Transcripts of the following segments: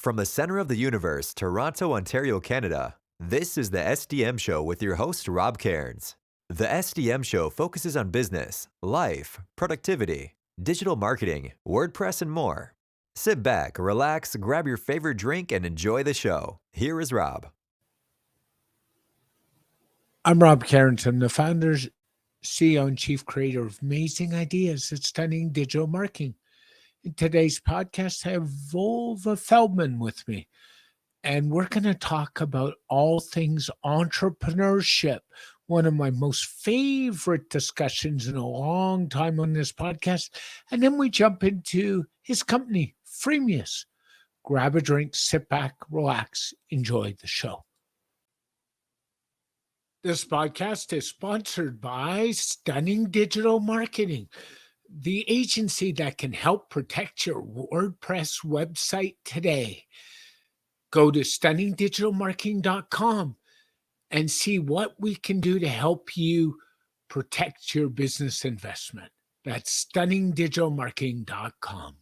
From the center of the universe, Toronto, Ontario, Canada, this is the SDM Show with your host, Rob Cairns. The SDM Show focuses on business, life, productivity, digital marketing, WordPress, and more. Sit back, relax, grab your favorite drink, and enjoy the show. Here is Rob. I'm Rob Cairns. I'm the founder, CEO, and chief creator of Amazing Ideas at Stunning Digital Marketing. In today's podcast, I have Vova Feldman with me, and we're going to talk about all things entrepreneurship. One of my most favorite discussions in a long time on this podcast. And then we jump into his company, Freemius. Grab a drink, sit back, relax, enjoy the show. This podcast is sponsored by Stunning Digital Marketing, the agency that can help protect your WordPress website today. Go to stunningdigitalmarketing.com and see what we can do to help you protect your business investment. That's stunningdigitalmarketing.com.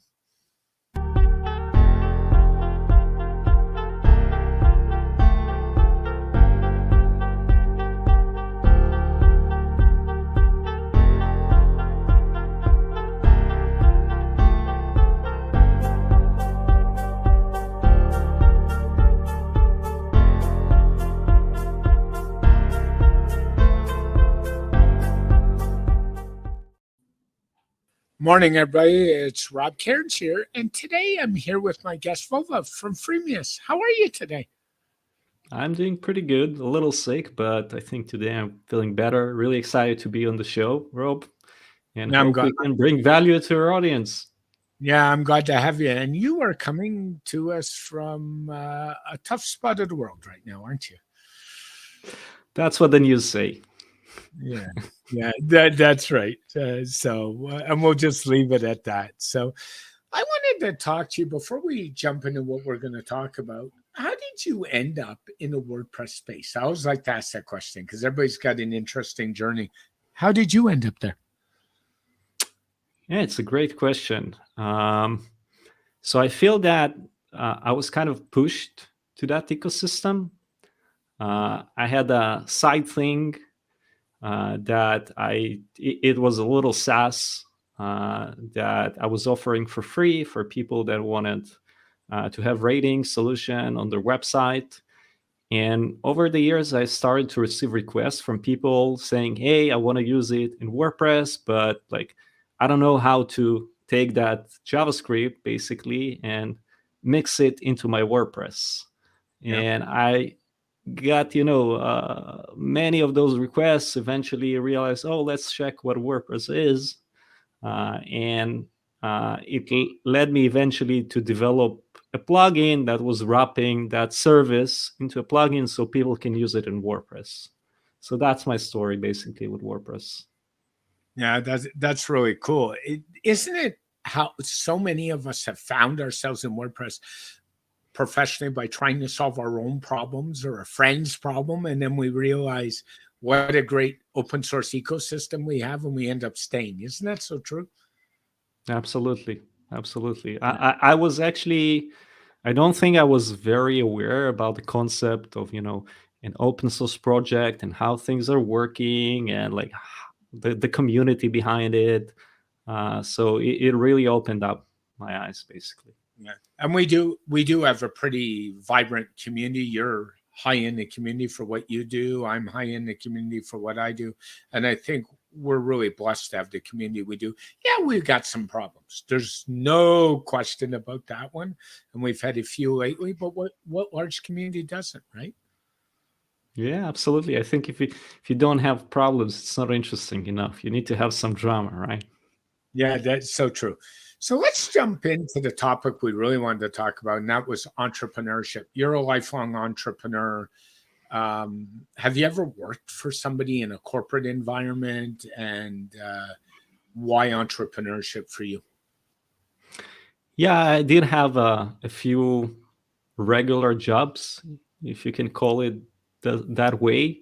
Morning, everybody. It's Rob Cairns here, and today I'm here with my guest, Vova from Freemius. How are you today? I'm doing pretty good, a little sick, but I think today I'm feeling better. Really excited to be on the show, Rob, and hope we can bring value to our audience. Yeah, I'm glad to have you. And you are coming to us from a tough spot of the world right now, aren't you? That's what the news say. Yeah, that's right. And we'll just leave it at that. So I wanted to talk to you before we jump into what we're going to talk about. How did you end up in the WordPress space? I always like to ask that question because everybody's got an interesting journey. How did you end up there? Yeah, it's a great question. So I feel that I was kind of pushed to that ecosystem. I had a side thing that it was a little SaaS that I was offering for free for people that wanted to have rating solution on their website. And over the years, I started to receive requests from people saying, hey, I want to use it in WordPress, but I don't know how to take that JavaScript basically and mix it into my WordPress. Yeah. And I got, many of those requests. Eventually realized, let's check what WordPress is. And it led me eventually to develop a plugin that was wrapping that service into a plugin so people can use it in WordPress. So that's my story basically with WordPress. Yeah, that's really cool. Isn't it how so many of us have found ourselves in WordPress professionally by trying to solve our own problems or a friend's problem, and then we realize what a great open source ecosystem we have, and we end up staying. Isn't that so true? Absolutely. I was actually, I don't think I was very aware about the concept of, an open source project and how things are working and the community behind it. So it really opened up my eyes, basically. Yeah. And we do have a pretty vibrant community. You're high in the community for what you do. I'm high in the community for what I do. And I think we're really blessed to have the community we do. Yeah, we've got some problems. There's no question about that one. And we've had a few lately, but what large community doesn't, right? Yeah, absolutely. I think if you don't have problems, it's not interesting enough. You need to have some drama, right? Yeah, that's so true. So let's jump into the topic we really wanted to talk about, and that was entrepreneurship. You're a lifelong entrepreneur. Have you ever worked for somebody in a corporate environment, and why entrepreneurship for you? Yeah, I did have a few regular jobs, if you can call it that way.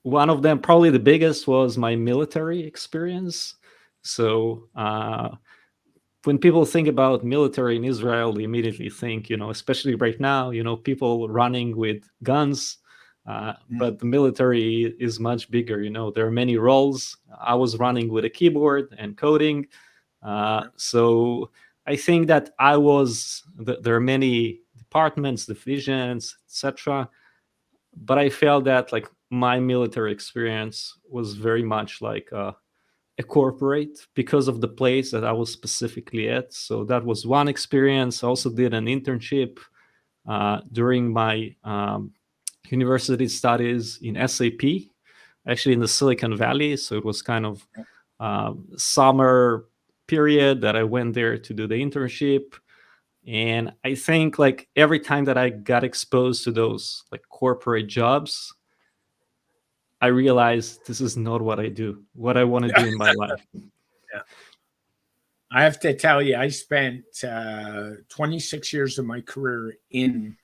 One of them, probably the biggest, was my military experience. So when people think about military in Israel, they immediately think, especially right now, people running with guns. But the military is much bigger. There are many roles. I was running with a keyboard and coding. So I think that there are many departments, divisions, etc. But I felt that like my military experience was very much like a corporate because of the place that I was specifically at. So that was one experience. I also did an internship during my university studies in SAP, actually in the Silicon Valley. So it was kind of summer period that I went there to do the internship. And I think like every time that I got exposed to those like corporate jobs, I realized this is not what I want to do in my life. Yeah. I have to tell you, I spent 26 years of my career in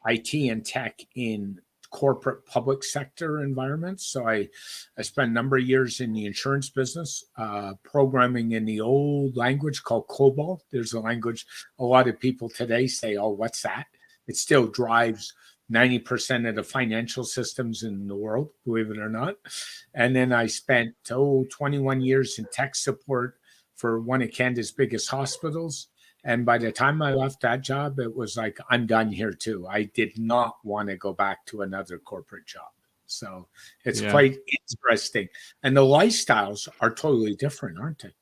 IT and tech in corporate public sector environments. So I spent a number of years in the insurance business, programming in the old language called COBOL. There's a language a lot of people today say, oh, what's that? It still drives 90% of the financial systems in the world, believe it or not. And then I spent 21 years in tech support for one of Canada's biggest hospitals. And by the time I left that job, it was like, I'm done here too. I did not want to go back to another corporate job. So it's quite interesting. And the lifestyles are totally different, aren't they?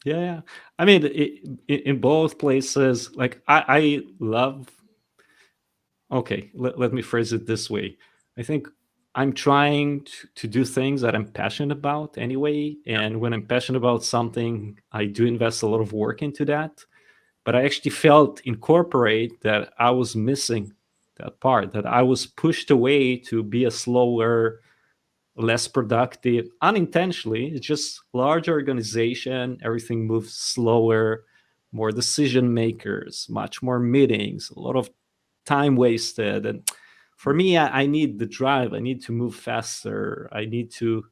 Yeah. I mean, in both places, like I love, okay, let me phrase it this way. I think I'm trying to do things that I'm passionate about anyway. And when I'm passionate about something, I do invest a lot of work into that. But I actually felt in corporate that I was missing that part, that I was pushed away to be a slower, less productive, unintentionally. It's just large organization, everything moves slower, more decision makers, much more meetings, a lot of time wasted. And for me, I need the drive. I need to move faster. I need to,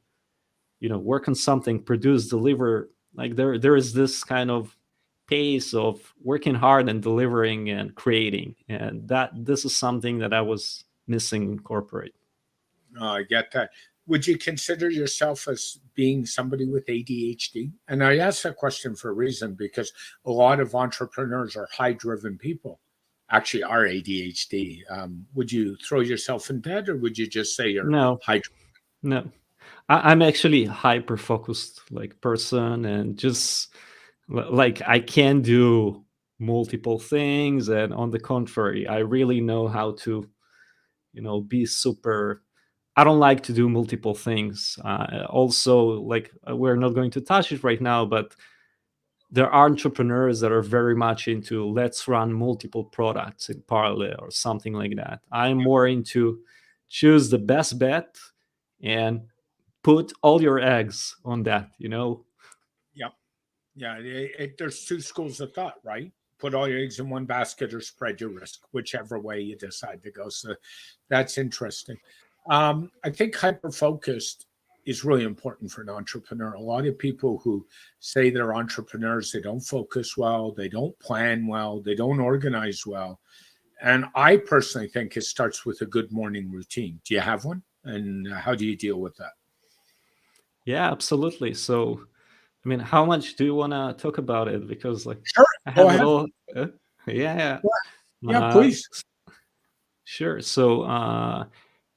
work on something, produce, deliver. Like there is this kind of pace of working hard and delivering and creating. And this is something that I was missing in corporate. Oh, I get that. Would you consider yourself as being somebody with ADHD? And I ask that question for a reason, because a lot of entrepreneurs are high driven people, actually are ADHD. Would you throw yourself in that, or would you just say you're No, high? no. I'm actually a hyper focused like person, and just like I can do multiple things. And on the contrary, I really know how to, be super. I don't like to do multiple things. Also, like we're not going to touch it right now, but there are entrepreneurs that are very much into let's run multiple products in parallel or something like that. I'm more into choose the best bet and put all your eggs on that. Yep. Yeah. There's two schools of thought, right? Put all your eggs in one basket or spread your risk, whichever way you decide to go. So that's interesting. I think hyper focused is really important for an entrepreneur. A lot of people who say they're entrepreneurs, they don't focus well, they don't plan well, they don't organize well. And I personally think it starts with a good morning routine. Do you have one? And how do you deal with that? Yeah, absolutely. So, I mean, how much do you want to talk about it? Because like Sure. I Go have it ahead. all. Yeah. Yeah, Uh, please. sure. So,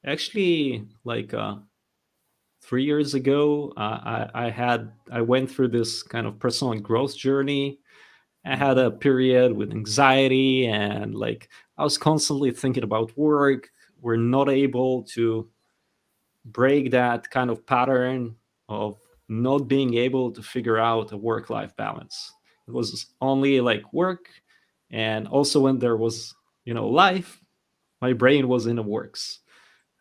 actually, like 3 years ago, I went through this kind of personal growth journey. I had a period with anxiety, and like I was constantly thinking about work. We're not able to break that kind of pattern of not being able to figure out a work-life balance. It was only like work, and also when there was life, my brain was in the works.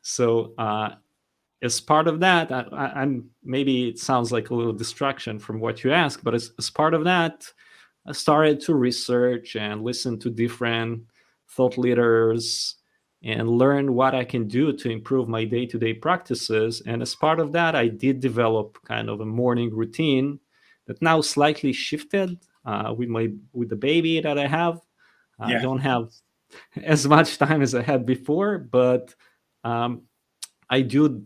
So as part of that, I'm maybe it sounds like a little distraction from what you asked, but as part of that, I started to research and listen to different thought leaders and learn what I can do to improve my day-to-day practices. And as part of that, I did develop kind of a morning routine that now slightly shifted. with the baby that I have. I Yeah. don't have as much time as I had before, but um, I do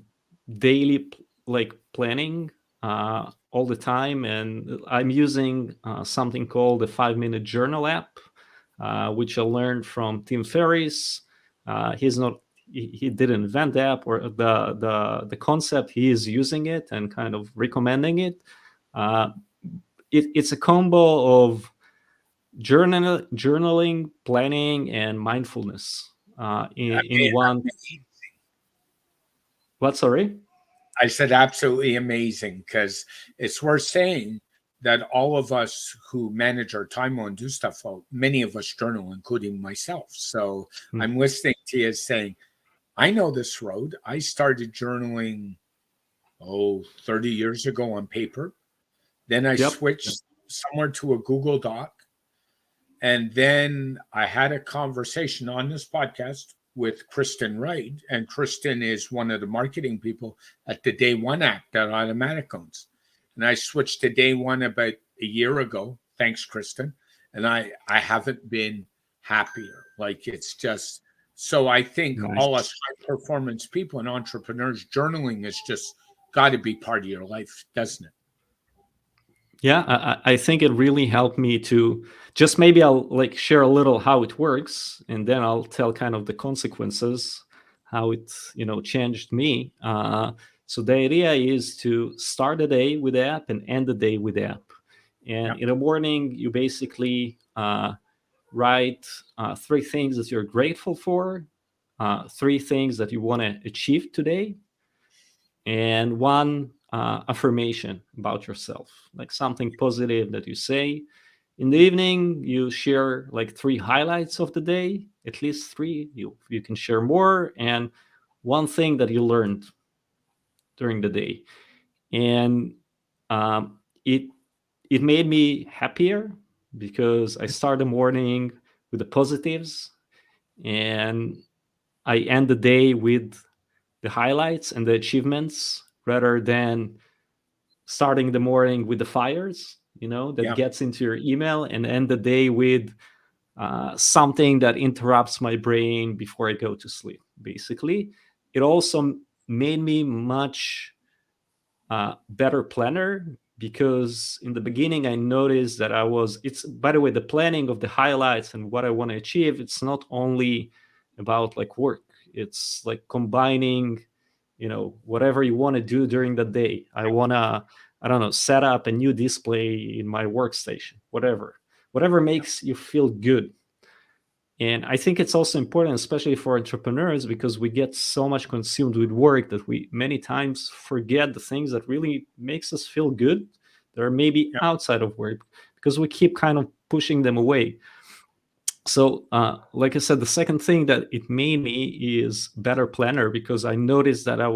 daily like planning all the time, and I'm using something called the 5 Minute Journal app, which I learned from Tim Ferriss. He's not he didn't invent the app or the concept. He is using it and kind of recommending it. Uh, it's a combo of journaling, planning, and mindfulness in one. What? Sorry. I said absolutely amazing, because it's worth saying that all of us who manage our time and do stuff, well, many of us journal, including myself. So Hmm. I'm listening to you saying, I know this road. I started journaling, 30 years ago on paper. Then I Yep. switched somewhere to a Google Doc. And then I had a conversation on this podcast with Kristen Wright. And Kristen is one of the marketing people at the Day One app that Automatic owns. And I switched to Day One about a year ago. Thanks, Kristen. And I haven't been happier. Like, it's just so I think all us Nice. high performance people and entrepreneurs, journaling is just got to be part of your life, doesn't it? Yeah, I think it really helped me to just maybe I'll like share a little how it works, and then I'll tell kind of the consequences, how it changed me. So the idea is to start the day with the app and end the day with the app. And Yeah. in the morning, you basically write three things that you're grateful for, three things that you want to achieve today, and one affirmation about yourself, like something positive that you say. In the evening, you share like three highlights of the day, at least three. You can share more, and one thing that you learned during the day. And it it made me happier because I start the morning with the positives, and I end the day with the highlights and the achievements rather than starting the morning with the fires, that Yeah. gets into your email, and end the day with something that interrupts my brain before I go to sleep. Basically, it also made me much better planner, because in the beginning I noticed that it's, by the way, the planning of the highlights and what I want to achieve, it's not only about like work, it's like combining whatever you want to do during the day. I want to, I don't know, set up a new display in my workstation, whatever makes you feel good. And I think it's also important, especially for entrepreneurs, because we get so much consumed with work that we many times forget the things that really makes us feel good, that are maybe Yeah. outside of work, because we keep kind of pushing them away. So like I said, the second thing that it made me is better planner, because I noticed that I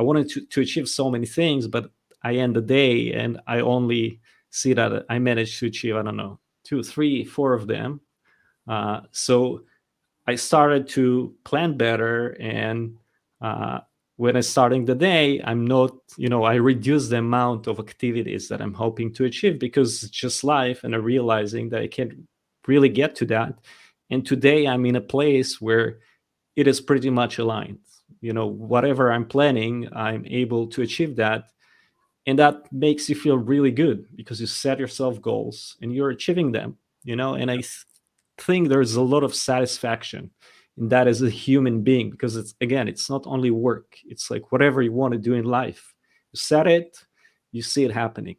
wanted to achieve so many things, but I end the day and I only see that I managed to achieve, I don't know, two, three, four of them. So I started to plan better, and uh, when I'm starting the day, I'm not, I reduce the amount of activities that I'm hoping to achieve, because it's just life, and I'm realizing that I can't really get to that. And today I'm in a place where it is pretty much aligned. Whatever I'm planning, I'm able to achieve that. And that makes you feel really good, because you set yourself goals and you're achieving them, and think there's a lot of satisfaction in that as a human being, because it's not only work, it's like whatever you want to do in life, you set it, you see it happening.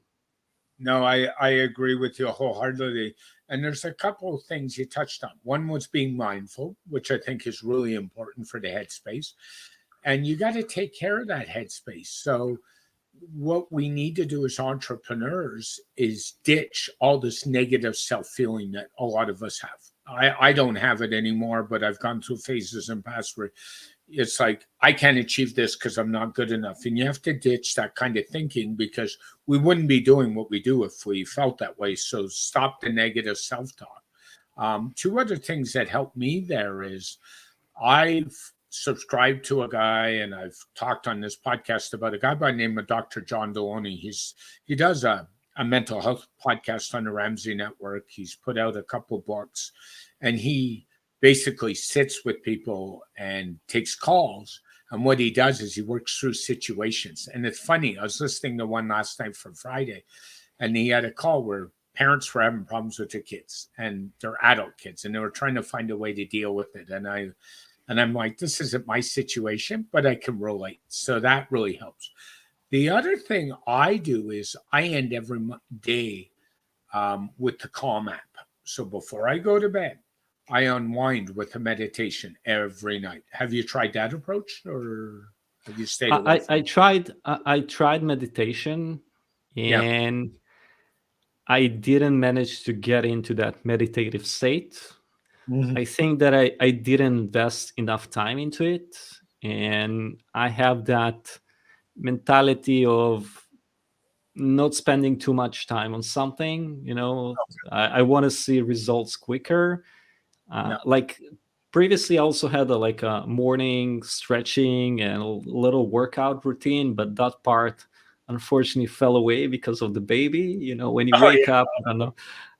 No, I agree with you wholeheartedly. And there's a couple of things you touched on. One was being mindful, which I think is really important for the headspace. And you got to take care of that headspace. So, what we need to do as entrepreneurs is ditch all this negative self feeling that a lot of us have. I don't have it anymore, but I've gone through phases in past where it's like, I can't achieve this because I'm not good enough. And you have to ditch that kind of thinking, because we wouldn't be doing what we do if we felt that way. So stop the negative self talk. Two other things that helped me there is I've subscribed to a guy, and I've talked on this podcast about a guy by the name of Dr. John Deloney. He does a a mental health podcast on the Ramsey Network. He's put out a couple books, and he basically sits with people and takes calls. And what he does is he works through situations. And it's funny, I was listening to one last night from Friday, and he had a call where parents were having problems with their kids, and they're adult kids, and they were trying to find a way to deal with it. And I'm like, this isn't my situation, but I can relate. So that really helps. The other thing I do is I end every day with the Calm app. So before I go to bed, I unwind with a meditation every night. Have you tried that approach, or have you stayed away from it? I tried meditation, Yeah. and I didn't manage to get into that meditative state. Mhm. I think that I didn't invest enough time into it. And I have that mentality of not spending too much time on something. I want to see results quicker. Yeah. Like previously, I also had like a morning stretching and a little workout routine, but that part unfortunately fell away because of the baby. When you Oh, wake up, I don't know,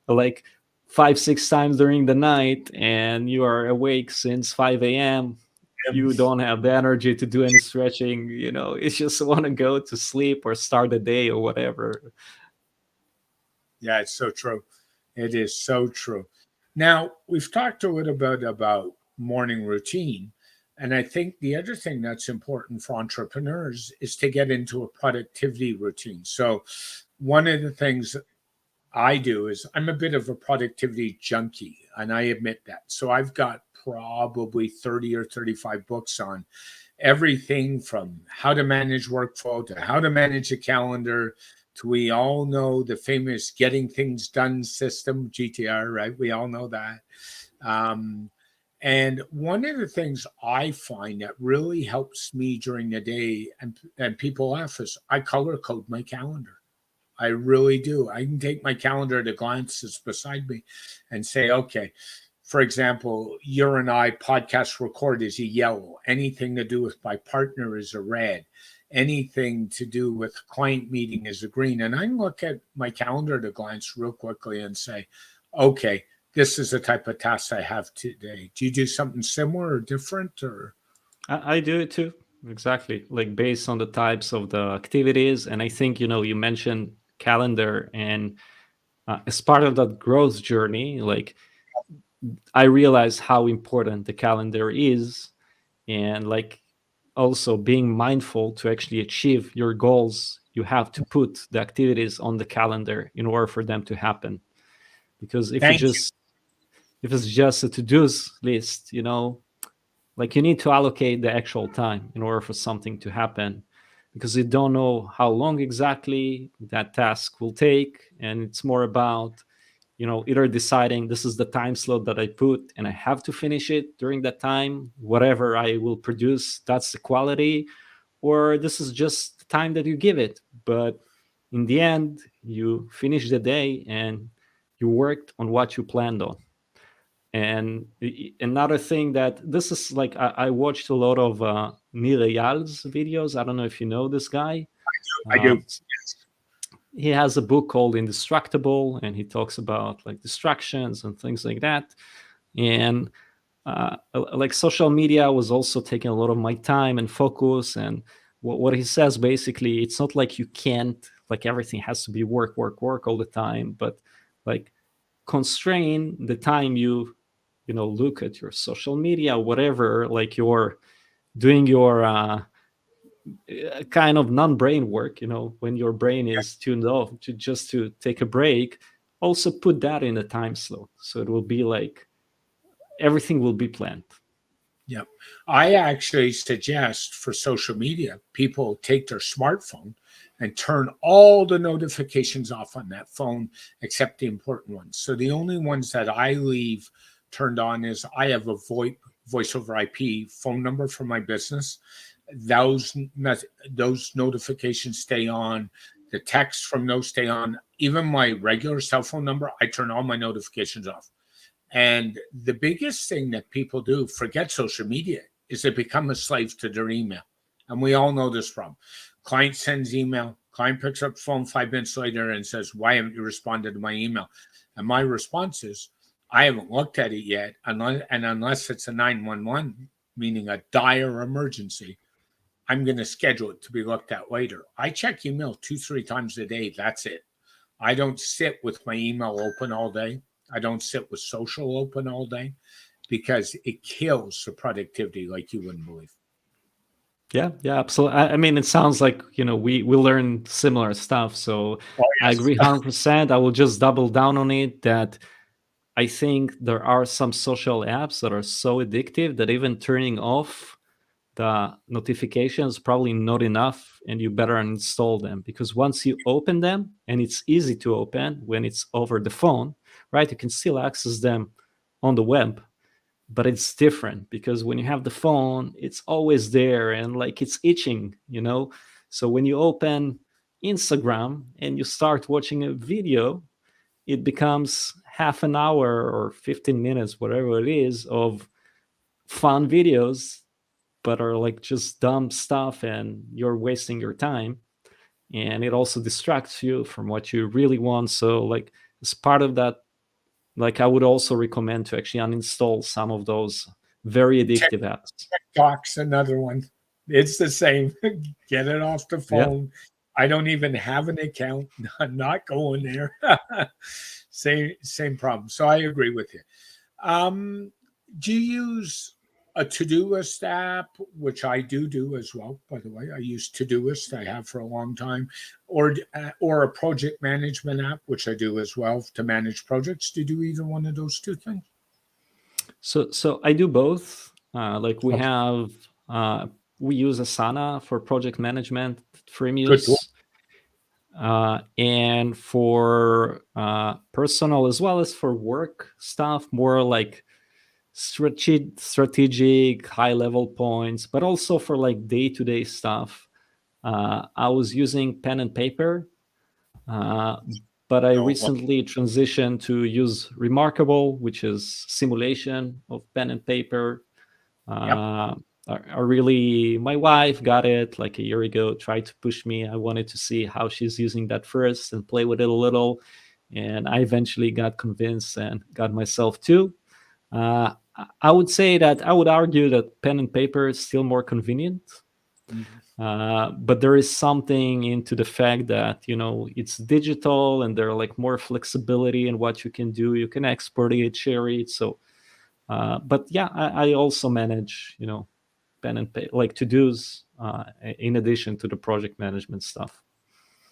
like 5 6 times during the night, and you are awake since 5 a.m., yeah. you don't have the energy to do any stretching. You just want to go to sleep or start the day or whatever. Yeah, it's so true. It is so true. Now, we've talked a little bit about morning routine. And I think the other thing that's important for entrepreneurs is to get into a productivity routine. So, one of the things I do is I'm a bit of a productivity junkie, and I admit that. So, I've got probably 30 or 35 books on everything from how to manage workflow to how to manage a calendar to, we all know, the famous getting things done system, GTR, right? We all know that. Um, and one of the things I find that really helps me during the day, and people laugh, is I color code my calendar. I really do. I can take my calendar at a glance that's beside me and say, okay, for example, you and I podcast record is a yellow. Anything to do with my partner is a red. Anything to do with client meeting is a green. And I can look at my calendar at a glance real quickly and say, okay, this is the type of task I have today. Do you do something similar or different, or? I do it too. Exactly. Like based on the types of the activities. And I think, you mentioned calendar, and as part of that growth journey, like I realize how important the calendar is, and like also being mindful to actually achieve your goals, you have to put the activities on the calendar in order for them to happen. Because Thank you. if it's just a to-dos list, like you need to allocate the actual time in order for something to happen, because you don't know how long exactly that task will take. And it's more about either deciding this is the time slot that I put and I have to finish it during that time, whatever I will produce, that's the quality, or this is just the time that you give it. But in the end, you finish the day and you worked on what you planned on. And another thing that this is like, I watched a lot of Neil Eyal's videos. I don't know if you know this guy. I do. Um, he has a book called Indestructible, and he talks about like distractions and things like that. And like social media was also taking a lot of my time and focus. And what he says basically, it's not like you can't, like everything has to be work, work, work all the time, but like constrain the time you look at your social media, whatever, like you're doing your kind of non-brain work, when your brain is tuned off to take a break. Also put that in a time slot, so it will be like everything will be planned. Yep. I actually suggest for social media, people take their smartphone and turn all the notifications off on that phone except the important ones. So the only ones that I leave turned on is I have a voice over IP phone number for my business. Those notifications stay on. The texts from those stay on. Even my regular cell phone number, I turn all my notifications off. And the biggest thing that people do, forget social media, is they become a slave to their email. And we all know this from client sends email, Client picks up the phone 5 minutes later and says, why haven't you responded to my email? And my response is, I haven't looked at it yet, unless it's a 911, meaning a dire emergency, I'm going to schedule it to be looked at later. I check email 2-3 times a day. That's it. I don't sit with my email open all day. I don't sit with social open all day, because it kills the productivity like you wouldn't believe. Yeah, absolutely. I mean, it sounds like, we learn similar stuff. So Oh, I yes. agree 100%. I will just double down on it that I think there are some social apps that are so addictive that even turning off the notifications probably not enough, and you better uninstall them, because once you open them, and it's easy to open when it's over the phone, right? You can still access them on the web, but it's different because when you have the phone, it's always there and like it's itching. So when you open Instagram and you start watching a video, it becomes half an hour or 15 minutes, whatever it is, of fun videos, but are like just dumb stuff, and you're wasting your time. And it also distracts you from what you really want. So, like, as part of that, like, I would also recommend to actually uninstall some of those very addictive apps. TikTok's another one. It's the same. Get it off the Yeah. phone. I don't even have an account. I'm not going there. Same problem. So I agree with you. Do you use a Todoist app, which I do as well, by the way? I use Todoist. I have for a long time, or a project management app, which I do as well to manage projects. Do you do either one of those two things? So I do both. Like we Okay, have, we use Asana for project management, good tool. Freemius, and for personal as well as for work stuff, more like strategic high level points, but also for like day-to-day stuff. I was using pen and paper, uh, but I No, well, recently transitioned to use Remarkable, which is simulation of pen and paper. yep. uh, I really, my wife got it like a year ago, tried to push me. I wanted to see how she's using that first and play with it a little, and I eventually got convinced and got myself too. I would say that I would argue that pen and paper is still more convenient, Mhm. but there is something into the fact that it's digital and there are like more flexibility in what you can do. You can export it, share it. So, but yeah, I also manage pen and paper like to dos in addition to the project management stuff.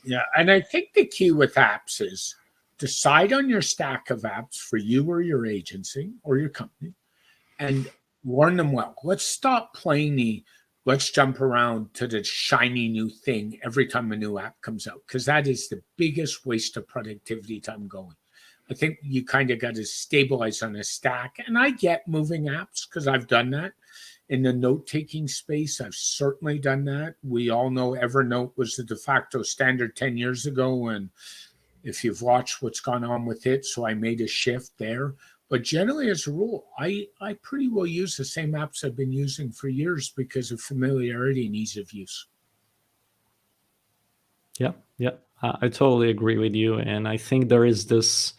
Yeah, and I think the key with apps is decide on your stack of apps for you or your agency or your company, and learn them well. Let's stop playing let's jump around to the shiny new thing every time a new app comes out, because that is the biggest waste of productivity time going. I think you kind of got to stabilize on a stack. And I get moving apps because I've done that. In the note-taking space, I've certainly done that. We all know Evernote was the de facto standard 10 years ago, and if you've watched what's gone on with it, so I made a shift there. But generally, as a rule, I pretty well use the same apps I've been using for years because of familiarity and ease of use. Yeah, I totally agree with you, and I think there is this.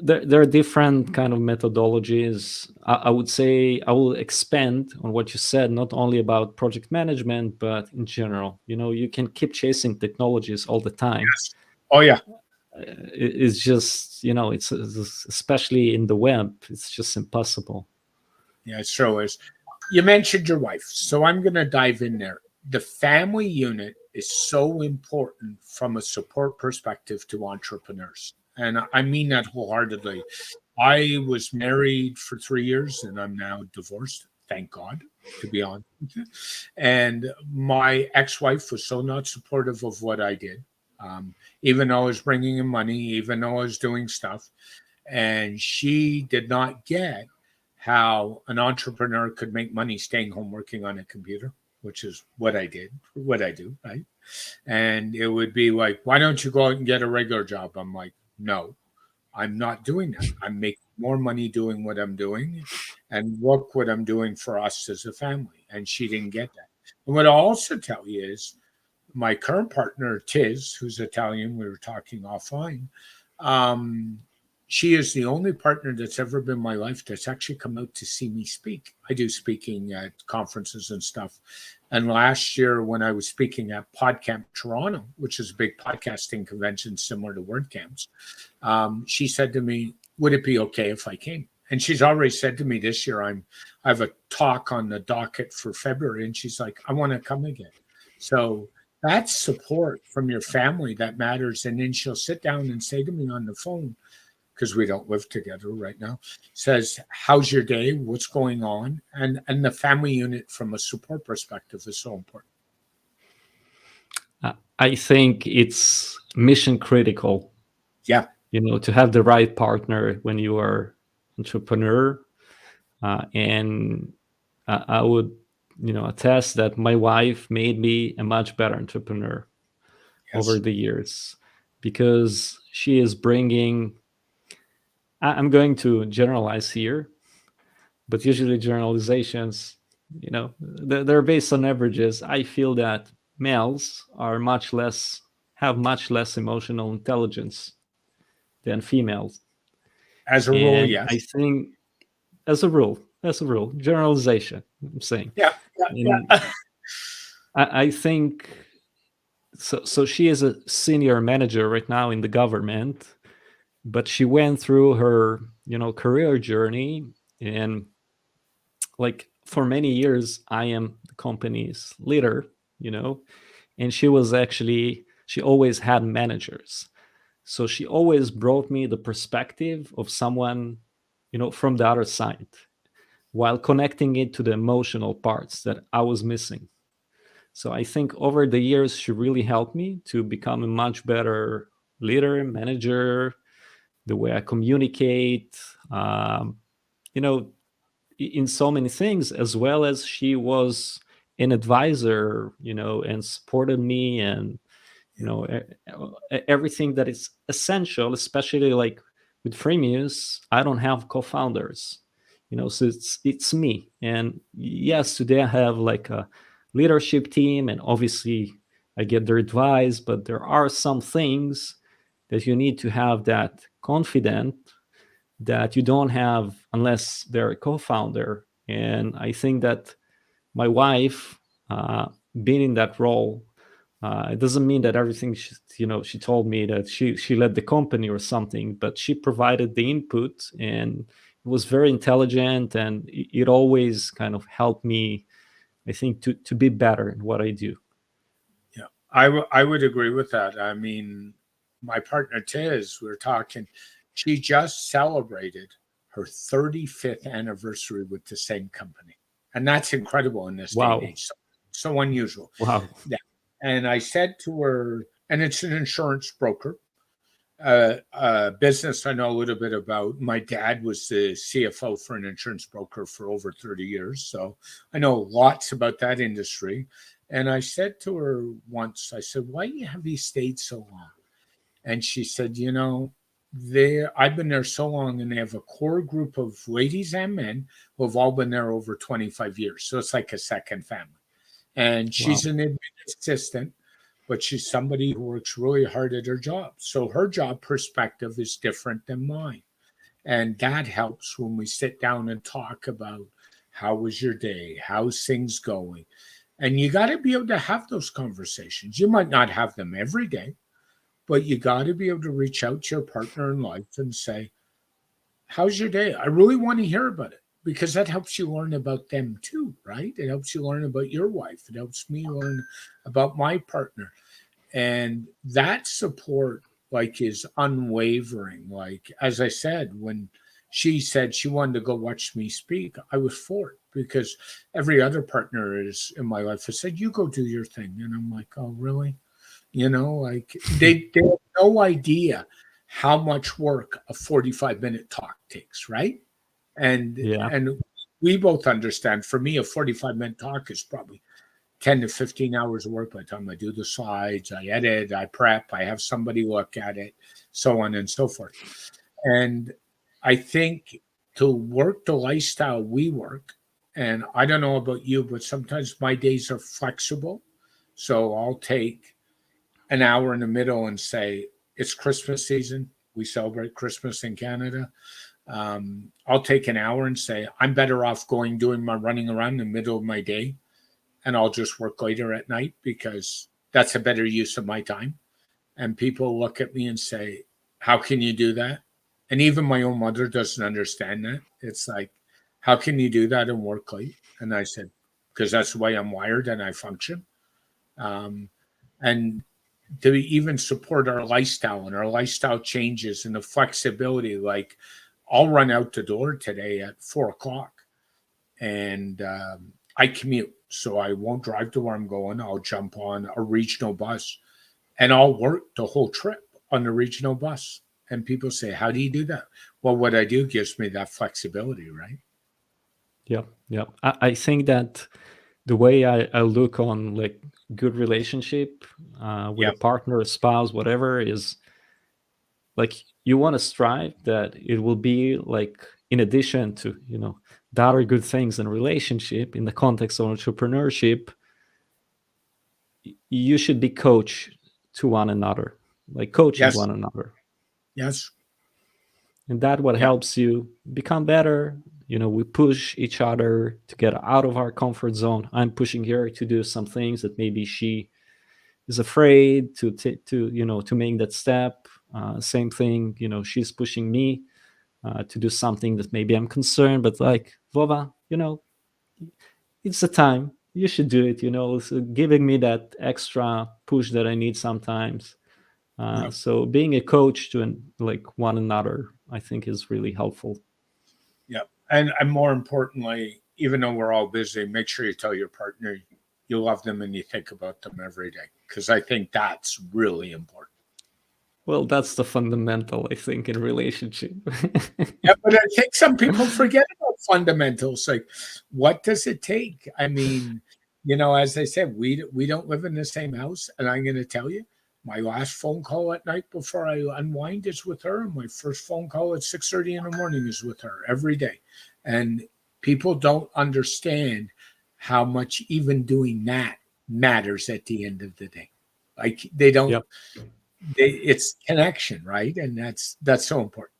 There are different kind of methodologies. I would say I will expand on what you said, not only about project management, but in general. You can keep chasing technologies all the time. Yes. Oh, yeah. It's just it's especially in the web, it's just impossible. Yeah, it sure is. You mentioned your wife, so I'm going to dive in there. The family unit is so important from a support perspective to entrepreneurs. And I mean that wholeheartedly. I was married for 3 years and I'm now divorced. Thank God, to be honest with you. And my ex wife was so not supportive of what I did, even though I was bringing in money, even though I was doing stuff. And she did not get how an entrepreneur could make money staying home working on a computer, which is what I did, what I do, right? And it would be like, why don't you go out and get a regular job? I'm like, no, I'm not doing that. I'm making more money doing what I'm doing, and look what I'm doing for us as a family. And she didn't get that. And what I'll also tell you is my current partner, Tiz, who's Italian, we were talking offline. Um, she is the only partner that's ever been in my life that's actually come out to see me speak. I do speaking at conferences and stuff. And last year, when I was speaking at PodCamp Toronto, which is a big podcasting convention similar to WordCamps, she said to me, "Would it be okay if I came?" And she's already said to me this year, I have a talk on the docket for February, and she's like, "I want to come again." So that's support from your family that matters. And then she'll sit down and say to me on the phone, because we don't live together right now, says, "How's your day? What's going on?" And the family unit from a support perspective is so important. I think it's mission critical, Yeah. to have the right partner when you are entrepreneur. And I would, attest that my wife made me a much better entrepreneur over Yes. the years, because she is bringing. I'm going to generalize here, but usually generalizations, they're based on averages. I feel that males have much less emotional intelligence than females. As a rule, And I yes. think, as a rule, generalization, I'm saying. Yeah. And Yeah. I think so she is a senior manager right now in the government, but she went through her, career journey. And like for many years, I am the company's leader, and she always had managers. So she always brought me the perspective of someone, from the other side, while connecting it to the emotional parts that I was missing. So I think over the years, she really helped me to become a much better leader, manager, the way I communicate, you know, in so many things, as well as she was an advisor, and supported me, and everything that is essential, especially like with Freemius. I don't have co-founders, so it's me. And yes, today I have like a leadership team, and obviously I get their advice, but there are some things that you need to have that confident that you don't have unless they're a co-founder. And I think that my wife, being in that role, it doesn't mean that everything she told me that she led the company or something, but she provided the input, and it was very intelligent, and it always kind of helped me, I think, to be better in what I do. Yeah, I would agree with that. I mean, my partner Tiz, we were talking, she just celebrated her 35th anniversary with the same company. And that's incredible in this day and Wow. age. So unusual. Wow. Yeah. And I said to her, and it's an insurance broker, business I know a little bit about. My dad was the CFO for an insurance broker for over 30 years. So I know lots about that industry. And I said to her once, I said, "Why have you stayed so long?" And she said, I've been there so long, and they have a core group of ladies and men who have all been there over 25 years. So it's like a second family. And Wow. she's an admin assistant, but she's somebody who works really hard at her job. So her job perspective is different than mine. And that helps when we sit down and talk about how was your day? How's things going? And you got to be able to have those conversations. You might not have them every day, but you got to be able to reach out to your partner in life and say, "How's your day? I really want to hear about it," because that helps you learn about them too, right? It helps you learn about your wife. It helps me learn about my partner. And that support, like, is unwavering. Like, as I said, when she said she wanted to go watch me speak, I was for it, because every other partner is in my life has said, "You go do your thing." And I'm like, "Oh, really?" Like they have no idea how much work a 45-minute talk takes, right? And Yeah. and we both understand, for me, a 45-minute talk is probably 10 to 15 hours of work by the time I do the slides, I edit, I prep, I have somebody look at it, so on and so forth. And I think to work the lifestyle we work, and I don't know about you, but sometimes my days are flexible. So I'll take an hour in the middle and say, it's Christmas season. We celebrate Christmas in Canada. I'll take an hour and say, I'm better off doing my running around in the middle of my day, and I'll just work later at night because that's a better use of my time. And people look at me and say, how can you do that? And even my own mother doesn't understand that. It's like, how can you do that and work late? And I said, because that's the way I'm wired and I function. Um, and to even support our lifestyle and our lifestyle changes and the flexibility, like I'll run out the door today at 4 o'clock, and I commute. So I won't drive to where I'm going. I'll jump on a regional bus and I'll work the whole trip on the regional bus. And people say, how do you do that? Well, what I do gives me that flexibility, right? Yeah, yeah. I think that the way I look on like good relationship with Yeah. a partner, a spouse, whatever, is like you want to strive that it will be like in addition to the other good things in a relationship in the context of entrepreneurship, you should be coach to one another, like coaching Yes. one another, Yes. and that what Yeah. helps you become better. We push each other to get out of our comfort zone. I'm pushing her to do some things that maybe she is afraid to make that step. Same thing, she's pushing me to do something that maybe I'm concerned, but like Vova, it's the time. You should do it. So giving me that extra push that I need sometimes. Yeah. So being a coach to like one another, I think is really helpful. Yeah. And more importantly, even though we're all busy, make sure you tell your partner you love them and you think about them every day. Because I think that's really important. Well, that's the fundamental, I think, in relationship. Yeah, but I think some people forget about fundamentals. Like, what does it take? I mean, as I said, we don't live in the same house, and I'm going to tell you, my last phone call at night before I unwind is with her, and my first phone call at 6:30 in the morning is with her every day. And people don't understand how much even doing that matters at the end of the day. Like they don't. Yep. It's connection, right? And that's so important.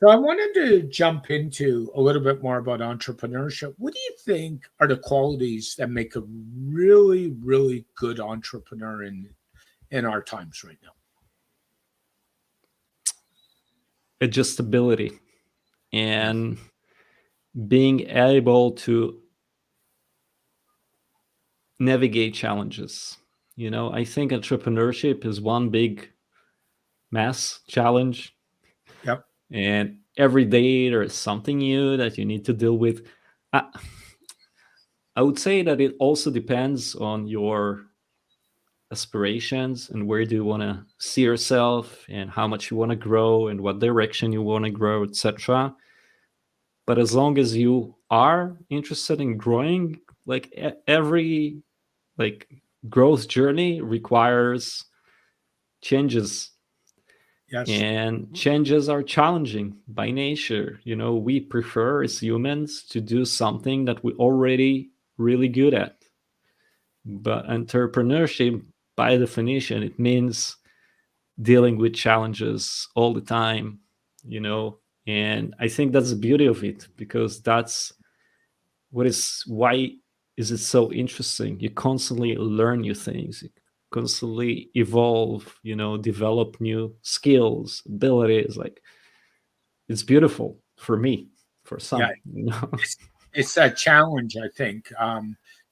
So I wanted to jump into a little bit more about entrepreneurship. What do you think are the qualities that make a really, really good entrepreneur in our times right now? Adjustability Yeah. and being able to navigate challenges. I think entrepreneurship is one big mass challenge, Yep. and every day there is something new that you need to deal with. I, I would say that it also depends on your aspirations and where do you want to see yourself and how much you want to grow and what direction you want to grow, etc. But as long as you are interested in growing, like every like growth journey requires changes, Yes. and changes are challenging by nature. We prefer as humans to do something that we're already really good at, but entrepreneurship by definition it means dealing with challenges all the time, you know and I think that's the beauty of it, because that's why is it so interesting. You constantly learn new things, you constantly evolve, develop new skills, abilities. Like, it's beautiful for me, for Yeah. some. It's that challenge, I think.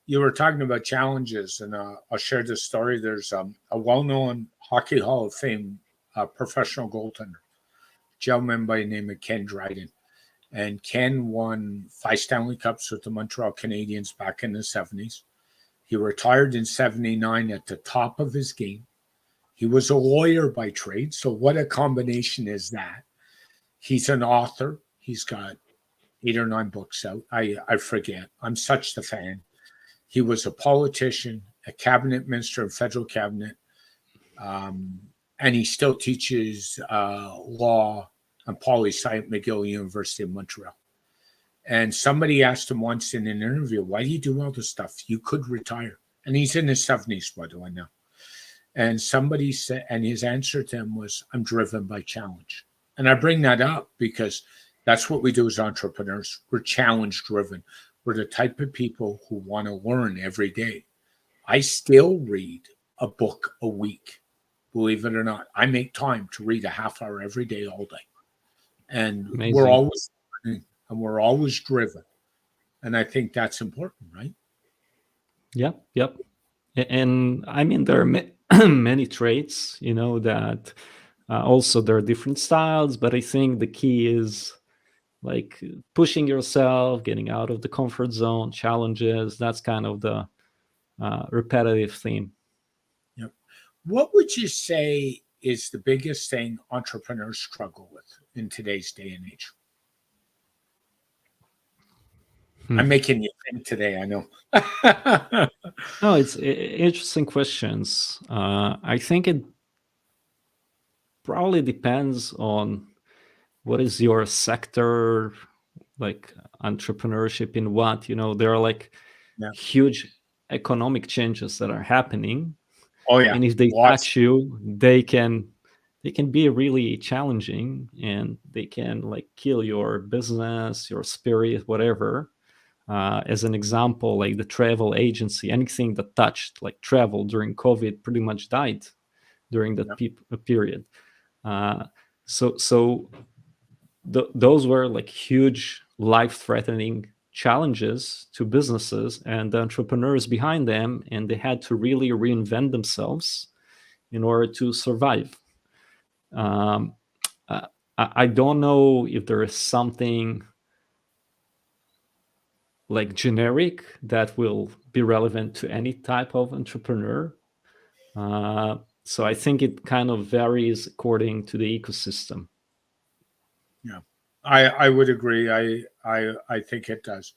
You were talking about challenges, and I'll share this story. There's a well-known Hockey Hall of Fame professional goaltender, gentleman by the name of Ken Dryden. And Ken won 5 Stanley Cups with the Montreal Canadiens back in the 70s. He retired in 79 at the top of his game. He was a lawyer by trade. So, what a combination is that? He's an author. He's got 8 or 9 books out. I forget. I'm such the fan. He was a politician, a cabinet minister in federal cabinet, um, and he still teaches law and poli sci at McGill University of Montreal. And somebody asked him once in an interview, why do you do all this stuff? You could retire. and he's in his 70s, by the way, now. And somebody said, and his answer to him was, I'm driven by challenge. And I bring that up because that's what we do as entrepreneurs. We're challenge driven. We're the type of people who want to learn every day. I still read a book a week, believe it or not. I make time to read a half hour every day, all day. And we're Amazing. always learning and we're always driven. And I think that's important, right? Yep, yep. And I mean, there are many traits, that also there are different styles, but I think the key is like pushing yourself, getting out of the comfort zone, challenges. That's kind of the repetitive theme. Yep. What would you say is the biggest thing entrepreneurs struggle with in today's day and age? Hmm. I'm making you think today, I know. No, it's interesting questions. I think it probably depends on what is your sector, like entrepreneurship in what, there are like Yeah. huge economic changes that are happening, Oh yeah. and if they Lots. touch you, they can be really challenging, and they can like kill your business, your spirit, whatever. As an example, like the travel agency, anything that touched like travel during COVID pretty much died during that Yep. period. So those were like huge life-threatening challenges to businesses and the entrepreneurs behind them, and they had to really reinvent themselves in order to survive. Um, I don't know if there is something like generic that will be relevant to any type of entrepreneur. So I think it kind of varies according to the ecosystem. Yeah. I would agree. I think it does.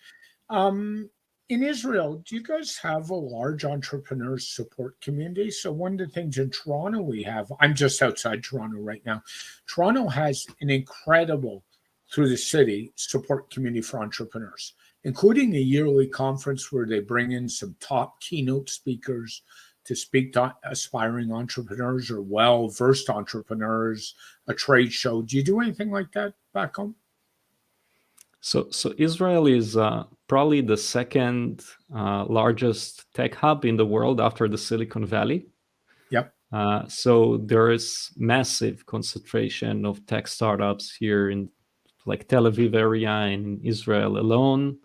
Um, in Israel, do you guys have a large entrepreneur support community? So one of the things in Toronto we have, I'm just outside Toronto right now. Toronto has an incredible through the city support community for entrepreneurs, including a yearly conference where they bring in some top keynote speakers to speak to aspiring entrepreneurs or well-versed entrepreneurs, a trade show. Do you do anything like that back home? So Israel is probably the second largest tech hub in the world after the Silicon Valley. Yep. So there is massive concentration of tech startups here in like Tel Aviv area in Israel alone.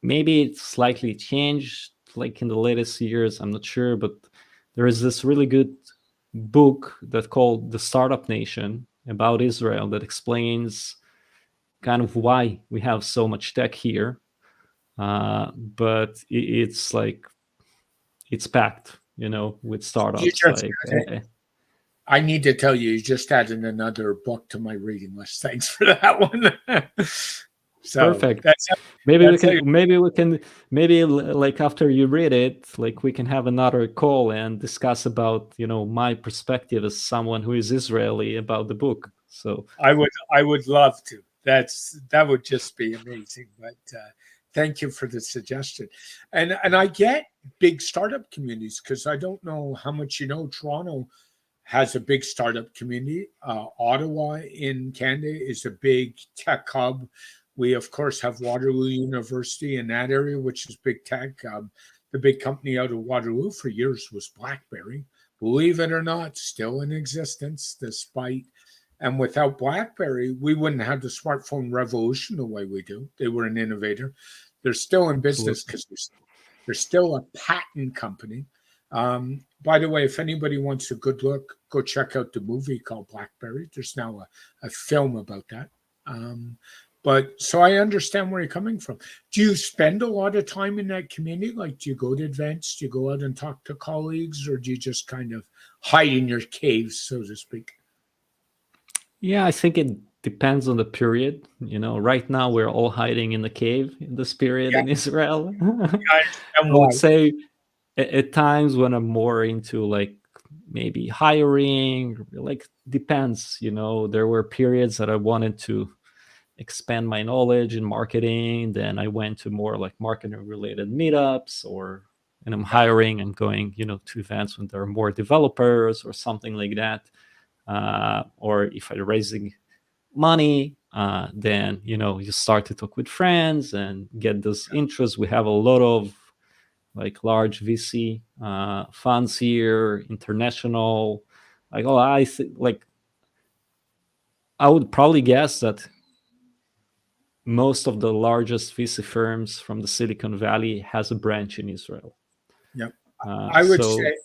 Maybe it's slightly changed like in the latest years, I'm not sure, but there is this really good book that called The Startup Nation about Israel that explains kind of why we have so much tech here. But it's like it's packed, with You startups. just Like I need to tell you, you just added another book to my reading list. Thanks for that one. So perfect. that's Maybe we that's how can, maybe we can, maybe like after you read it, like we can have another call and discuss about, my perspective as someone who is Israeli about the book. So I would love to. That would just be amazing. But thank you for the suggestion. And I get big startup communities because I don't know how much you know. Toronto has a big startup community. Ottawa in Canada is a big tech hub. We, of course, have Waterloo University in that area, which is big tech. The big company out of Waterloo for years was BlackBerry. Believe it or not, still in existence, despite. And without BlackBerry, we wouldn't have the smartphone revolution the way we do. They were an innovator. They're still in business absolutely. because they're still a patent company. By the way, if anybody wants a good look, go check out the movie called Blackberry. There's now a film about that. But so I understand where you're coming from. Do you spend a lot of time in that community? Like, do you go to events? Do you go out and talk to colleagues, or do you just kind of hide in your caves, so to speak? Yeah, I think it depends on the period. Right now we're all hiding in the cave in this period Yeah, in Israel. I understand I would why. say at times when I'm more into like maybe hiring, like depends. There were periods that I wanted to expand my knowledge in marketing. Then I went to more like marketing related meetups or and I'm hiring and going, to events when there are more developers or something like that. Or if I'm raising money, then, you start to talk with friends and get this interest. We have a lot of like large VC funds here, international. Like, I would probably guess that most of the largest VC firms from the Silicon Valley has a branch in Israel. Yep. Uh, I would so say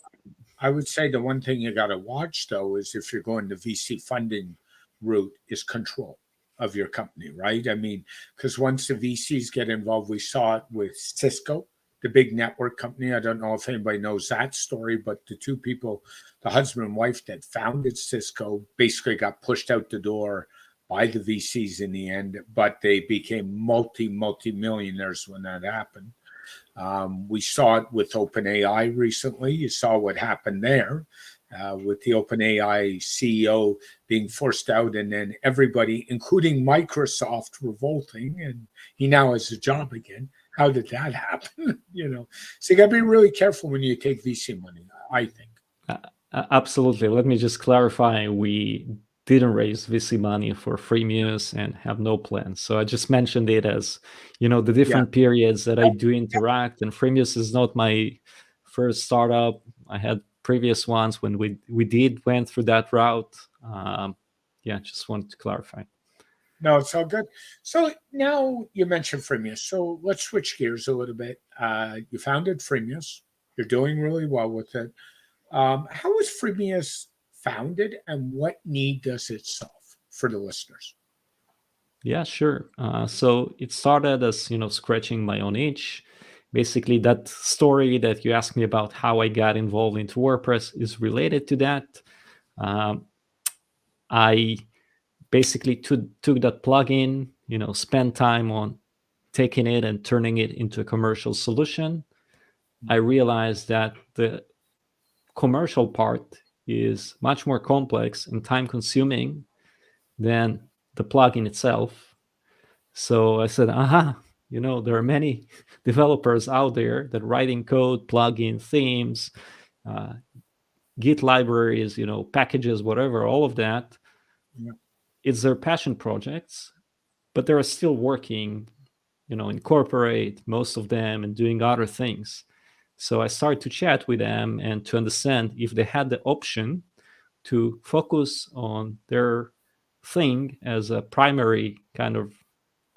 I would say the one thing you got to watch though is if you're going the VC funding route is control of your company, right? I mean, because once the VCs get involved, we saw it with Cisco, the big network company. I don't know if anybody knows that story, but the two people, the husband and wife that founded Cisco, basically got pushed out the door by the VCs in the end, but they became multi millionaires when that happened. We saw it with OpenAI recently. You saw what happened there with the OpenAI CEO being forced out, and then everybody, including Microsoft, revolting, and he now has a job again. How did that happen? So you got to be really careful when you take VC money, I think. absolutely. Let me just clarify. We didn't raise VC money for Freemius and have no plans. So I just mentioned it as, the different periods that I do interact. And Freemius is not my first startup. I had previous ones when we went through that route. Just wanted to clarify. No, it's all good. So now you mentioned Freemius. So let's switch gears a little bit. You founded Freemius. You're doing really well with it. How was Freemius founded, and what need does it solve for the listeners? Yeah, sure. So it started as, scratching my own itch. Basically, that story that you asked me about how I got involved into WordPress is related to that. I basically took that plugin, spent time on taking it and turning it into a commercial solution. I realized that the commercial part is much more complex and time consuming than the plugin itself. So I said, there are many developers out there that writing code, plugin, themes, Git libraries, packages, whatever, all of that. Yeah. It's their passion projects, but they're still working, in corporate, most of them, and doing other things. So I started to chat with them and to understand if they had the option to focus on their thing as a primary kind of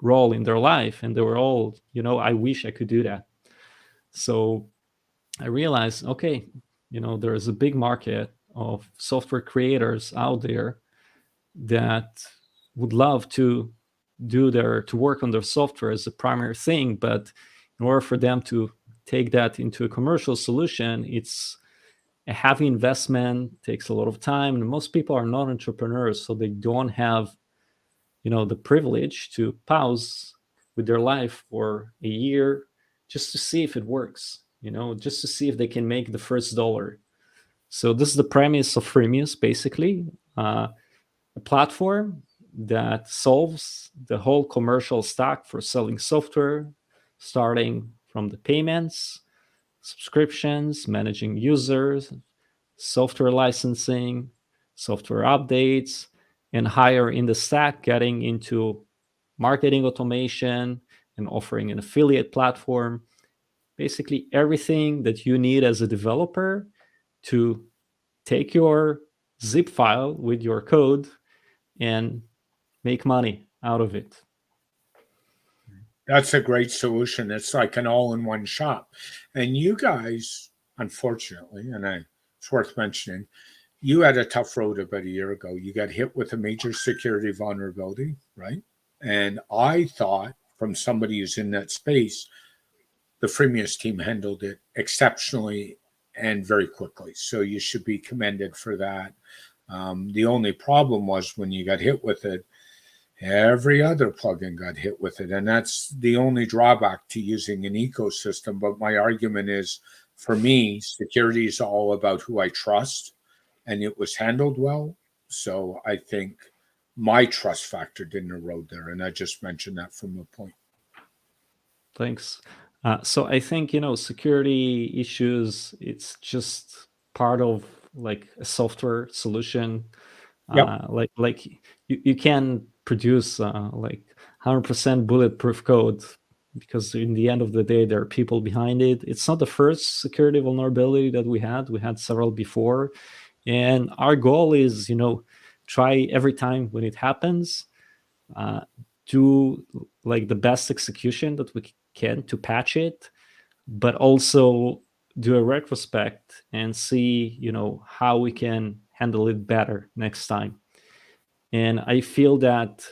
role in their life. And they were all, I wish I could do that. So I realized, okay, there is a big market of software creators out there that would love to work on their software as a primary thing, but in order for them to take that into a commercial solution, it's a heavy investment, takes a lot of time, and most people are not entrepreneurs, so they don't have the privilege to pause with their life for a year just to see if it works, just to see if they can make the first dollar. So this is the premise of Freemius, basically. A platform that solves the whole commercial stack for selling software, starting from the payments, subscriptions, managing users, software licensing, software updates, and higher in the stack, getting into marketing automation and offering an affiliate platform. Basically, everything that you need as a developer to take your zip file with your code and make money out of it. That's a great solution. It's like an all-in-one shop. And you guys, unfortunately, it's worth mentioning, you had a tough road about a year ago. You got hit with a major security vulnerability, right? And I thought, from somebody who's in that space, the Freemius team handled it exceptionally and very quickly. So you should be commended for that. The only problem was when you got hit with it, every other plugin got hit with it. And that's the only drawback to using an ecosystem. But my argument is, for me, security is all about who I trust, and it was handled well. So I think my trust factor didn't erode there. And I just mentioned that from the point. Thanks. So I think, security issues, it's just part of like a software solution. Yep. Like you can produce like 100% bulletproof code, because in the end of the day there are people behind it. It's not the first security vulnerability that we had. We had several before, and our goal is, try every time when it happens, uh, do like the best execution that we can to patch it, but also do a retrospect and see, how we can handle it better next time. And I feel that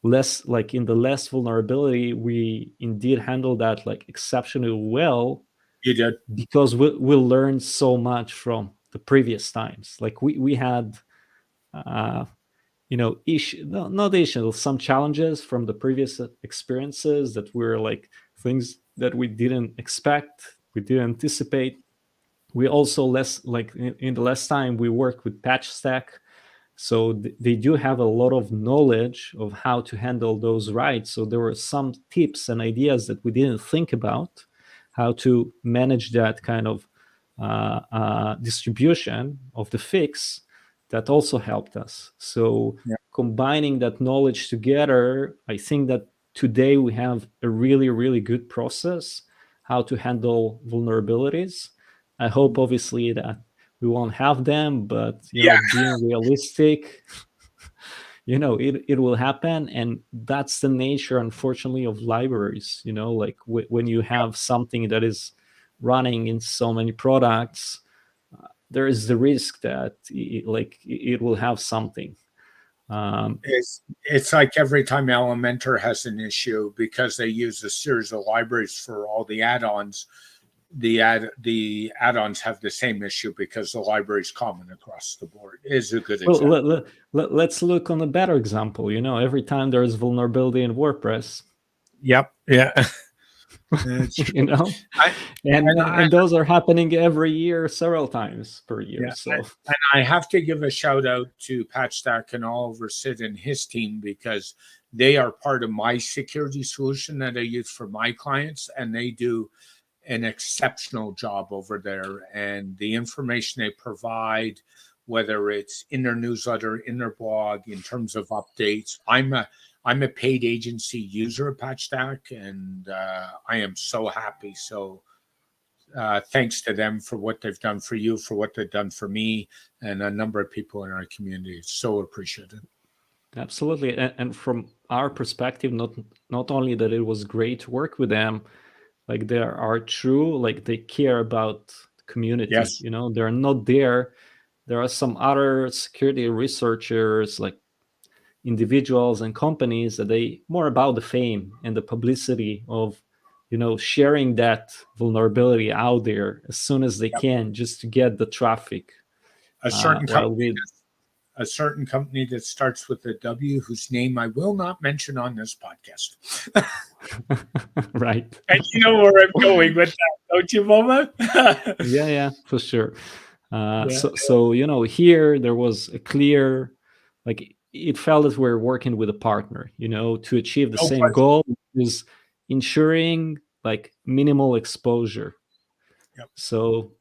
less like in the less vulnerability, we indeed handle that like exceptionally well, You did. because we learned so much from the previous times. Like we had uh issue, no, not issues, some challenges from the previous experiences that were like things that we didn't expect, we didn't anticipate. We also less like in the last time we worked with patch stack, so they do have a lot of knowledge of how to handle those rights. So there were some tips and ideas that we didn't think about, how to manage that kind of distribution of the fix, that also helped us. So Yeah. combining that knowledge together, I think that today we have a really, really good process how to handle vulnerabilities. I hope obviously that we won't have them, but Yeah. being realistic, it will happen. And that's the nature, unfortunately, of libraries. Like when you have something that is running in so many products, there is the risk that it will have something. It's like every time Elementor has an issue, because they use a series of libraries for all the add-ons. The add-ons have the same issue because the library is common across the board. Is a good Well, example. let's look on a better example. Every time there is vulnerability in WordPress, Yep. Yeah. It's you true. know, I, and and I and those are happening every year, several times per year. Yeah, So and I have to give a shout out to Patchstack and Oliver Sid and his team, because they are part of my security solution that I use for my clients, and they do an exceptional job over there. And the information they provide, whether it's in their newsletter, in their blog, in terms of updates, I'm a paid agency user of Patchstack, and I am so happy. So thanks to them for what they've done for you, for what they've done for me, and a number of people in our community. It's so appreciated. absolutely, and from our perspective, not only that it was great to work with them, like they are true, like they care about the community. Yes, They're not there. There are some other security researchers, like individuals and companies, that they more about the fame and the publicity of sharing that vulnerability out there as soon as they yep. can, just to get the traffic. A certain While company, with a certain company that starts with a W, whose name I will not mention on this podcast. right. And you know where I'm going with that, don't you, Mama? Yeah, for sure. Yeah. So here there was a clear, like it felt that we're working with a partner, to achieve the No same question. goal, is ensuring like minimal exposure. Yep. So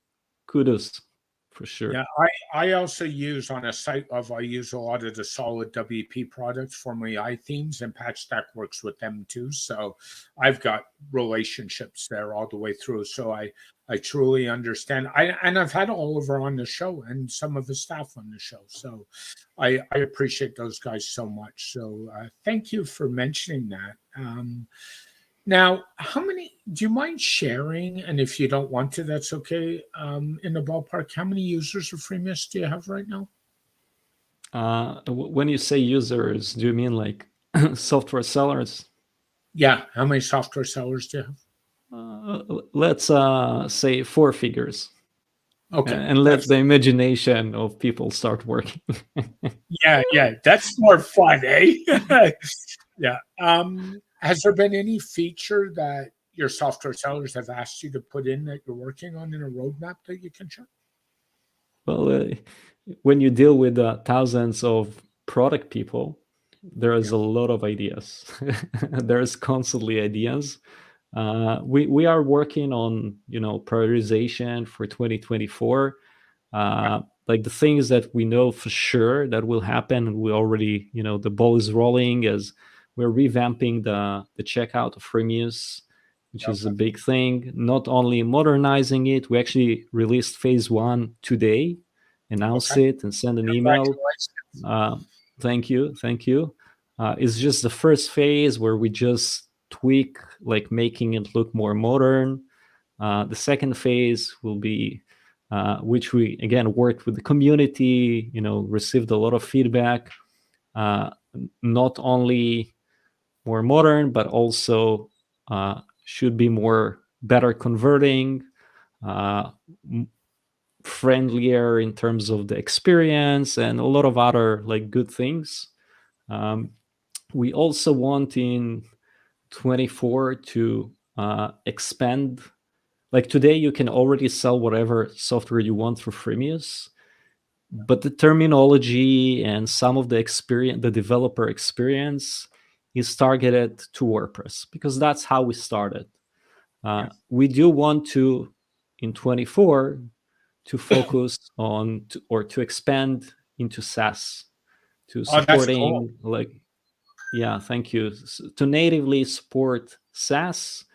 kudos for sure. Yeah, I also use on a site of I use a lot of the solid WP products for my iThemes, and Patchstack works with them too. So I've got relationships there all the way through. So I truly understand. I've had Oliver on the show and some of the staff on the show. So I appreciate those guys so much. So thank you for mentioning that. Now, how many do you mind sharing? And if you don't want to, that's okay. In the ballpark, how many users of Freemius do you have right now? When you say users, do you mean like software sellers? Yeah, how many software sellers do you have? Let's say four figures, Okay, and let that's the imagination of people start working. yeah, that's more fun, eh? Yeah. Has there been any feature that your software sellers have asked you to put in that you're working on in a roadmap that you can share? Well, when you deal with thousands of product people, there is Yeah. a lot of ideas. There's constantly ideas. We are working on prioritization for 2024. Like the things that we know for sure that will happen, and we already the ball is rolling as we're revamping the checkout of Freemius, which is a big thing. Not only modernizing it, we actually released phase 1 today, announced it and sent an email. Thank you. It's just the first phase where we just tweak, like making it look more modern. The second phase will be, which we again worked with the community, received a lot of feedback, not only more modern, but also should be more better converting, friendlier in terms of the experience, and a lot of other like good things. We also want in 24 to expand. Like today, you can already sell whatever software you want through Freemius, but the terminology and some of the experience, the developer experience, is targeted to WordPress because that's how we started. We do want to, in 24, to focus on or to expand into SaaS, to supporting like, yeah, thank you, to natively support SaaS,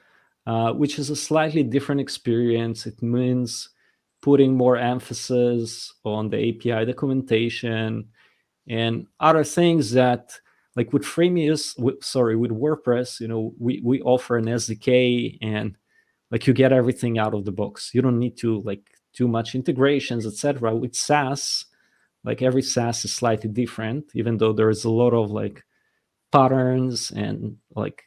which is a slightly different experience. It means putting more emphasis on the API documentation and other things that, like with Freemius, with WordPress, we offer an SDK and like you get everything out of the box. You don't need to like do much integrations, etc. With SaaS, like every SaaS is slightly different, even though there is a lot of like patterns and like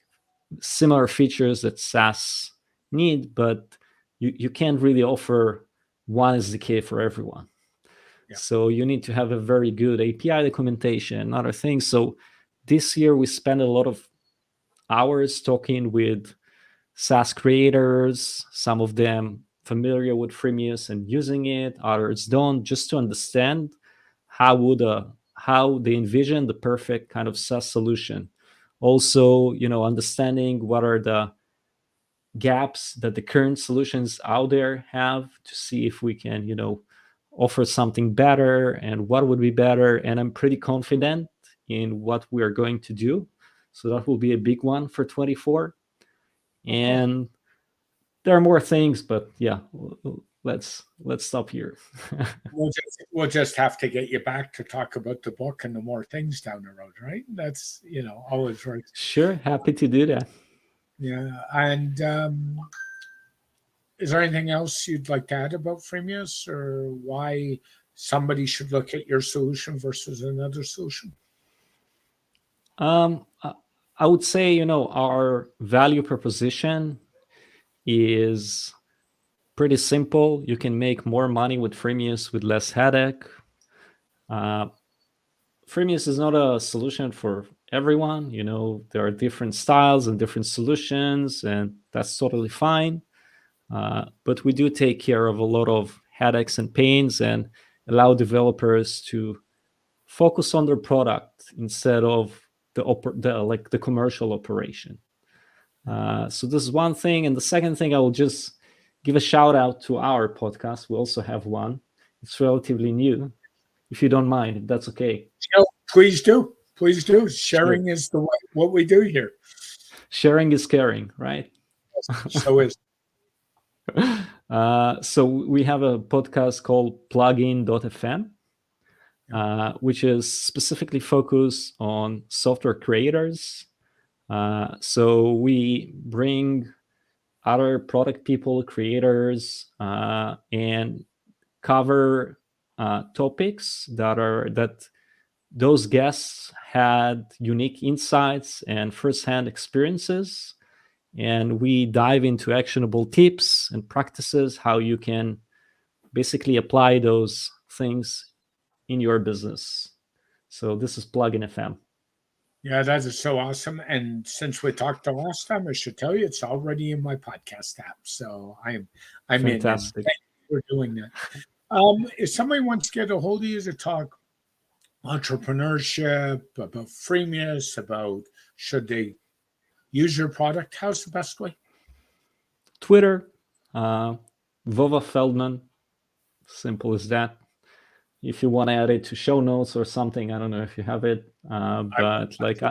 similar features that SaaS need, but you can't really offer one SDK for everyone. So you need to have a very good API documentation and other things. So this year we spent a lot of hours talking with SaaS creators, some of them familiar with Freemius and using it, others don't, just to understand how they envision the perfect kind of SaaS solution. Also, understanding what are the gaps that the current solutions out there have, to see if we can, offer something better and what would be better. And I'm pretty confident in what we are going to do. So that will be a big one for 24. And there are more things, but yeah, let's stop here. We'll just have to get you back to talk about the book and the more things down the road, right? That's always right. Sure, happy to do that. Yeah, and is there anything else you'd like to add about Freemius, or why somebody should look at your solution versus another solution? I would say, our value proposition is pretty simple. You can make more money with Freemius with less headache. Freemius is not a solution for everyone. There are different styles and different solutions, and that's totally fine. But we do take care of a lot of headaches and pains and allow developers to focus on their product instead of the commercial operation. So this is one thing. And the second thing, I will just give a shout out to our podcast. We also have one. It's relatively new. If you don't mind, if that's okay. Please do. Please do. Sharing is what we do here. Sharing is caring, right? So is. So we have a podcast called plugin.fm, which is specifically focused on software creators. So we bring other product people, creators, and cover topics that those guests had unique insights and firsthand experiences. And we dive into actionable tips and practices, how you can basically apply those things in your business. So this is Plugin FM. Yeah, that is so awesome. And since we talked the last time, I should tell you it's already in my podcast app. So I'm Fantastic. in. Thank you for doing that. If somebody wants to get a hold of you to talk entrepreneurship, about Freemius, about should they use your product, how's the best way? Twitter, Vova Feldman. Simple as that. If you want to add it to show notes or something, I don't know if you have it, but like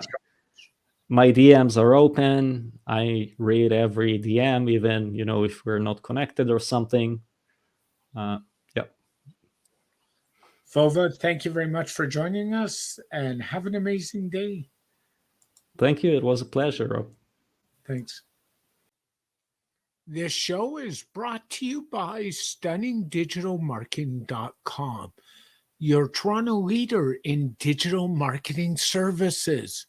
my DMs are open. I read every DM, even if we're not connected or something. Yeah. Vova, thank you very much for joining us, and have an amazing day. Thank you. It was a pleasure, Rob. Thanks. This show is brought to you by StunningDigitalMarketing.com, your Toronto leader in digital marketing services.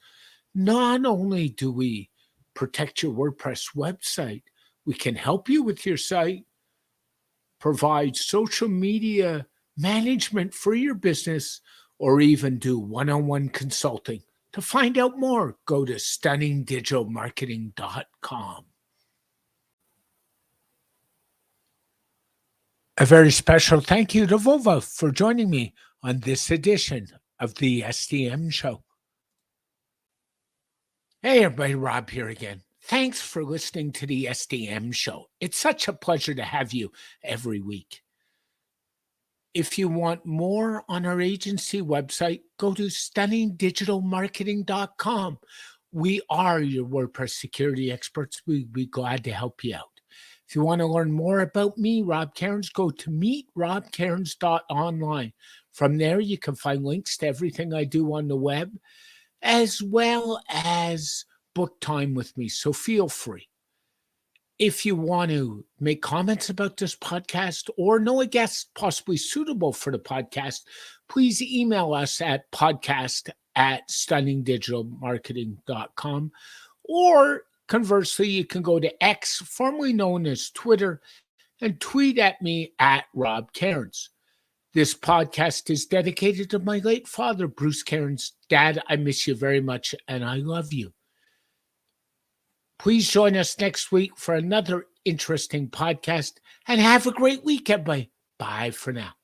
Not only do we protect your WordPress website, we can help you with your site, provide social media management for your business, or even do one-on-one consulting. To find out more, go to StunningDigitalMarketing.com. A very special thank you to Vova for joining me on this edition of the SDM Show. Hey everybody, Rob here again. Thanks for listening to the SDM Show. It's such a pleasure to have you every week. If you want more on our agency website, go to StunningDigitalMarketing.com. We are your WordPress security experts. We'd be glad to help you out. If you want to learn more about me, Rob Cairns, go to meetrobcairns.online. From there, you can find links to everything I do on the web, as well as book time with me. So feel free. If you want to make comments about this podcast or know a guest possibly suitable for the podcast, please email us at podcast@stunningdigitalmarketing.com, or conversely, you can go to X, formerly known as Twitter, and tweet at me at Rob Cairns. This podcast is dedicated to my late father, Bruce Cairns. Dad, I miss you very much, and I love you. Please join us next week for another interesting podcast, and have a great week, everybody. Bye for now.